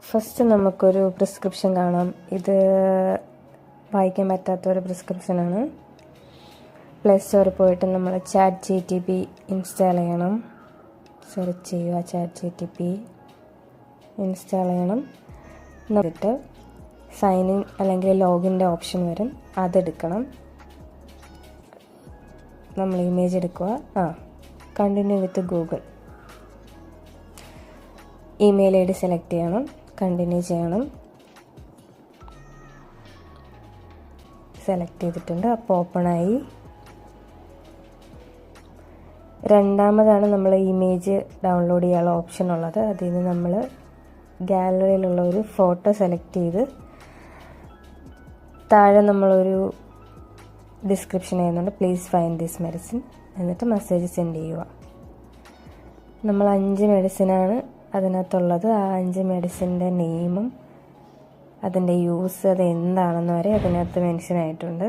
First നമുക്കൊരു prescription കാണാം. ഇത് വായിക്കാൻ പറ്റാത്തൊരു പ്രിസ്ക്രിപ്ഷനാണ്. പ്ലേ സ്റ്റോറിൽ പോയിട്ട് നമ്മൾ ChatGPT ഇൻസ്റ്റാൾ ചെയ്യണം. സെർച്ച് ചെയ്യുക, ChatGPT ഇൻസ്റ്റാൾ ചെയ്യണം. എന്നിട്ട് സൈൻ ഇൻ അല്ലെങ്കിൽ ലോഗിൻ്റെ ഓപ്ഷൻ വരും, അതെടുക്കണം. നമ്മൾ ഇമേജ് എടുക്കുക. Continue with Google. Email ID select ചെയ്യണം, കണ്ടിന്യൂ ചെയ്യണം. സെലക്ട് ചെയ്തിട്ടുണ്ട്. അപ്പോൾ ഓപ്പണായി. രണ്ടാമതാണ് നമ്മൾ ഇമേജ് ഡൗൺലോഡ് ചെയ്യാനുള്ള ഓപ്ഷൻ ഉള്ളത്. അതിൽ നിന്ന് നമ്മൾ ഗാലറിയിലുള്ള ഒരു ഫോട്ടോ സെലക്ട് ചെയ്ത് താഴെ നമ്മളൊരു ഡിസ്ക്രിപ്ഷൻ ചെയ്യുന്നുണ്ട്, പ്ലീസ് ഫൈൻഡ് ദിസ് മെഡിസിൻ. എന്നിട്ട് മെസ്സേജ് സെൻഡ് ചെയ്യുക. നമ്മൾ 5 മെഡിസിനാണ് അതിനകത്തുള്ളത്. ആ 5 മെഡിസിൻ്റെ നെയിമും അതിൻ്റെ യൂസ്, അത് എന്താണെന്ന് വരെ അതിനകത്ത് മെൻഷൻ ആയിട്ടുണ്ട്.